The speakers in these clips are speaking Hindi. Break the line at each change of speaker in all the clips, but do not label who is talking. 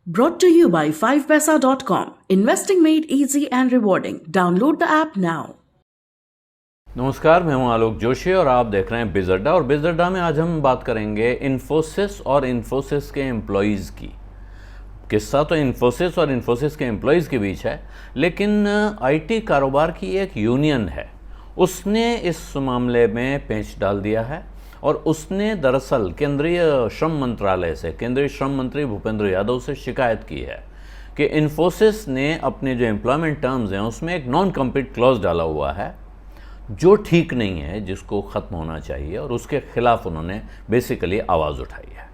Brought to you by 5paisa.com. Investing made easy and rewarding. Download the app now.
नमस्कार, मैं हूं आलोक जोशी और आप देख रहे हैं बिज़ अड्डा। और बिज़ अड्डा में आज हम बात करेंगे इन्फोसिस और इन्फोसिस के एम्प्लॉयज़ की। किस्सा तो इन्फोसिस और इन्फोसिस के एम्प्लॉयज़ के बीच है, लेकिन आईटी कारोबार की एक यूनियन है, उसने इस मामले में पेंच डाल दिया है। और उसने दरअसल केंद्रीय श्रम मंत्रालय से, केंद्रीय श्रम मंत्री भूपेंद्र यादव से शिकायत की है कि इन्फोसिस ने अपने जो एम्प्लॉयमेंट टर्म्स हैं उसमें एक नॉन कम्पीट क्लॉज डाला हुआ है जो ठीक नहीं है, जिसको ख़त्म होना चाहिए, और उसके खिलाफ उन्होंने बेसिकली आवाज़ उठाई है।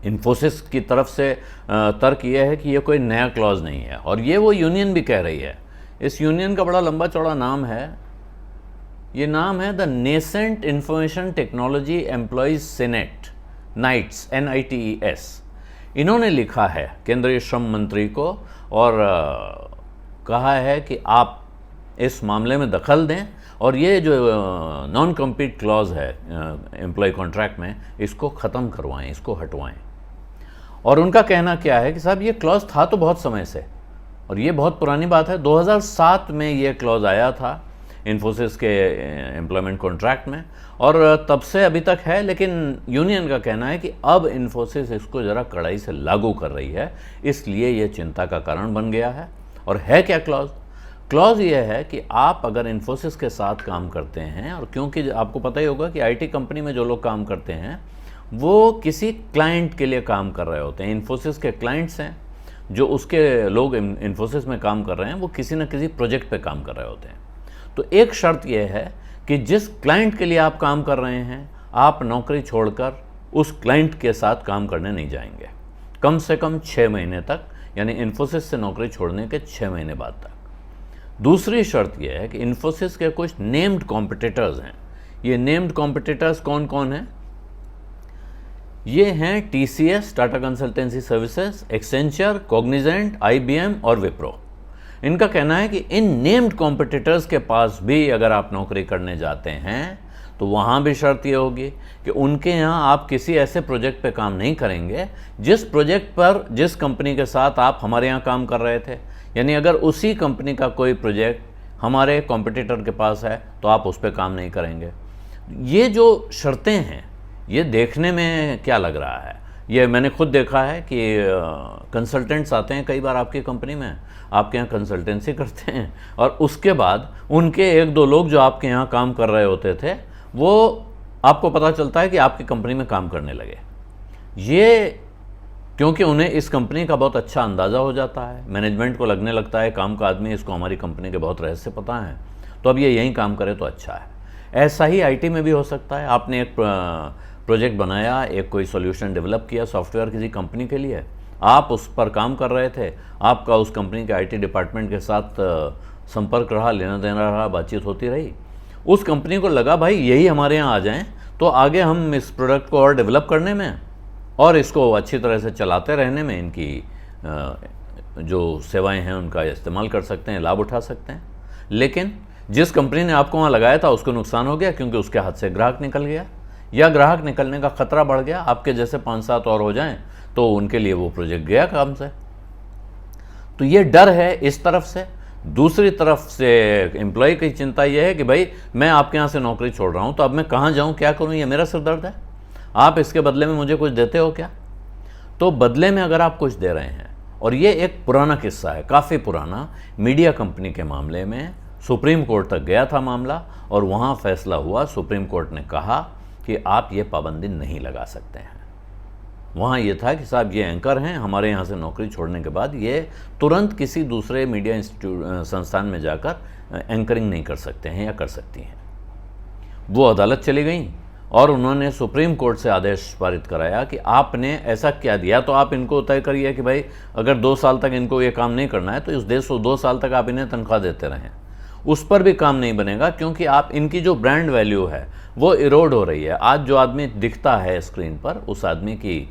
इन्फोसिस की तरफ से तर्क यह है कि ये कोई नया क्लॉज नहीं है, और ये वो यूनियन भी कह रही है। इस यूनियन का बड़ा लंबा चौड़ा नाम है, ये नाम है the nascent information technology employees senate, NITES, NITES। इन्होंने लिखा है केंद्रीय श्रम मंत्री को और कहा है कि आप इस मामले में दखल दें और ये जो नॉन कम्पीट क्लॉज है एम्प्लॉय कॉन्ट्रैक्ट में, इसको ख़त्म करवाएं, इसको हटवाएं। और उनका कहना क्या है कि साहब ये क्लॉज था तो बहुत समय से, और ये बहुत पुरानी बात है। 2007 में ये क्लॉज आया था इन्फोसिस के एम्प्लॉयमेंट कॉन्ट्रैक्ट में, और तब से अभी तक है। लेकिन यूनियन का कहना है कि अब इन्फोसिस इसको ज़रा कड़ाई से लागू कर रही है, इसलिए ये चिंता का कारण बन गया है। और है क्या क्लॉज? क्लॉज ये है कि आप अगर इन्फोसिस के साथ काम करते हैं, और क्योंकि आपको पता ही होगा कि आईटी कंपनी में जो लोग काम करते हैं वो किसी क्लाइंट के लिए काम कर रहे होते हैं। इन्फोसिस के क्लाइंट्स हैं जो उसके लोग इन्फोसिस में काम कर रहे हैं, वो किसी न किसी प्रोजेक्ट पे काम कर रहे होते हैं। तो एक शर्त यह है कि जिस क्लाइंट के लिए आप काम कर रहे हैं, आप नौकरी छोड़कर उस क्लाइंट के साथ काम करने नहीं जाएंगे, कम से कम 6 महीने तक, यानी इन्फोसिस से नौकरी छोड़ने के 6 महीने बाद तक। दूसरी शर्त यह है कि इन्फोसिस के कुछ नेम्ड कॉम्पिटिटर्स हैं। ये नेम्ड कॉम्पिटिटर्स कौन कौन हैं? ये हैं TCS, Tata consultancy services, Accenture, Cognizant, IBM और विप्रो। इनका कहना है कि इन नेम्ड कॉम्पिटिटर्स के पास भी अगर आप नौकरी करने जाते हैं तो वहाँ भी शर्त ये होगी कि उनके यहाँ आप किसी ऐसे प्रोजेक्ट पे काम नहीं करेंगे जिस प्रोजेक्ट पर, जिस कंपनी के साथ आप हमारे यहाँ काम कर रहे थे। यानी अगर उसी कंपनी का कोई प्रोजेक्ट हमारे कॉम्पिटिटर के पास है तो आप उस पर काम नहीं करेंगे। ये जो शर्तें हैं, ये देखने में क्या लग रहा है? ये मैंने खुद देखा है कि कंसल्टेंट्स आते हैं कई बार आपकी कंपनी में, आपके यहाँ कंसल्टेंसी करते हैं, और उसके बाद उनके 1-2 लोग जो आपके यहाँ काम कर रहे होते थे, वो आपको पता चलता है कि आपकी कंपनी में काम करने लगे। ये क्योंकि उन्हें इस कंपनी का बहुत अच्छा अंदाज़ा हो जाता है, मैनेजमेंट को लगने लगता है काम का आदमी, इसको हमारी कंपनी के बहुत रहस्य पता हैं, तो अब ये यहीं काम करे तो अच्छा है। ऐसा ही आईटी में भी हो सकता है। आपने एक प्रोजेक्ट बनाया, एक कोई सॉल्यूशन डेवलप किया सॉफ्टवेयर किसी कंपनी के लिए, आप उस पर काम कर रहे थे, आपका उस कंपनी के आईटी डिपार्टमेंट के साथ संपर्क रहा, लेना देना रहा, बातचीत होती रही। उस कंपनी को लगा भाई यही हमारे यहाँ आ जाएं तो आगे हम इस प्रोडक्ट को और डेवलप करने में और इसको अच्छी तरह से चलाते रहने में इनकी जो सेवाएं हैं उनका इस्तेमाल कर सकते हैं, लाभ उठा सकते हैं। लेकिन जिस कंपनी ने आपको वहाँ लगाया था उसको नुकसान हो गया, क्योंकि उसके हाथ से ग्राहक निकल गया, या ग्राहक निकलने का खतरा बढ़ गया। आपके जैसे 5-7 और हो जाएं तो उनके लिए वो प्रोजेक्ट गया काम से। तो ये डर है इस तरफ से। दूसरी तरफ से एम्प्लॉय की चिंता ये है कि भाई मैं आपके यहाँ से नौकरी छोड़ रहा हूँ तो अब मैं कहाँ जाऊँ, क्या करूँ, ये मेरा सिरदर्द है। आप इसके बदले में मुझे कुछ देते हो क्या? तो बदले में अगर आप कुछ दे रहे हैं, और ये एक पुराना किस्सा है, काफ़ी पुराना, मीडिया कंपनी के मामले में सुप्रीम कोर्ट तक गया था मामला, और वहाँ फैसला हुआ, सुप्रीम कोर्ट ने कहा कि आप ये पाबंदी नहीं लगा सकते हैं। वहाँ ये था कि साहब ये एंकर हैं, हमारे यहाँ से नौकरी छोड़ने के बाद ये तुरंत किसी दूसरे मीडिया संस्थान में जाकर एंकरिंग नहीं कर सकते हैं या कर सकती हैं। वो अदालत चली गई और उन्होंने सुप्रीम कोर्ट से आदेश पारित कराया कि आपने ऐसा क्या दिया, तो आप इनको तय करिए कि भाई अगर 2 साल तक इनको ये काम नहीं करना है तो इस 2 साल तक आप इन्हें तनख्वाह देते रहें। उस पर भी काम नहीं बनेगा, क्योंकि आप इनकी जो ब्रांड वैल्यू है वो इरोड हो रही है। आज जो आदमी दिखता है स्क्रीन पर, उस आदमी की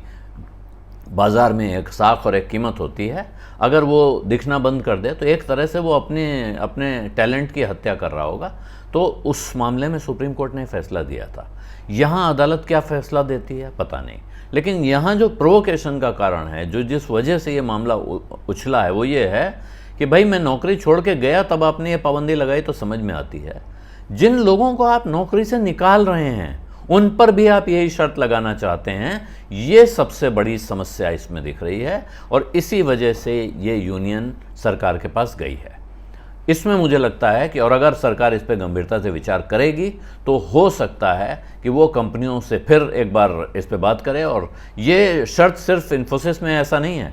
बाज़ार में एक साख और एक कीमत होती है। अगर वो दिखना बंद कर दे तो एक तरह से वो अपने टैलेंट की हत्या कर रहा होगा। तो उस मामले में सुप्रीम कोर्ट ने फैसला दिया था यहाँ अदालत क्या फैसला देती है पता नहीं, लेकिन यहाँ जो प्रोवोकेशन का कारण है, जो जिस वजह से ये मामला उछला है, वो ये है कि भाई मैं नौकरी छोड़ के गया तब आपने ये पाबंदी लगाई तो समझ में आती है। जिन लोगों को आप नौकरी से निकाल रहे हैं उन पर भी आप यही शर्त लगाना चाहते हैं, ये सबसे बड़ी समस्या इसमें दिख रही है और इसी वजह से ये यूनियन सरकार के पास गई है। इसमें मुझे लगता है कि और अगर सरकार इस पर गंभीरता से विचार करेगी तो हो सकता है कि वो कंपनियों से फिर एक बार इस पर बात करे। और ये शर्त सिर्फ इन्फोसिस में ऐसा नहीं है,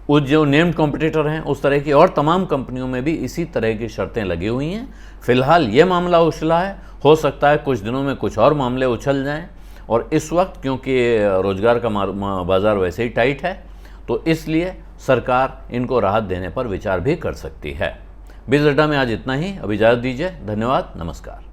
वो जो नेम्ड कॉम्पिटिटर हैं उस तरह की और तमाम कंपनियों में भी इसी तरह की शर्तें लगी हुई हैं। फिलहाल ये मामला उछला है, हो सकता है कुछ दिनों में कुछ और मामले उछल जाएं और इस वक्त क्योंकि रोजगार का बाज़ार वैसे ही टाइट है तो इसलिए सरकार इनको राहत देने पर विचार भी कर सकती है। बिज़ अड्डा में आज इतना ही, अब इजाज़त दीजिए। धन्यवाद, नमस्कार।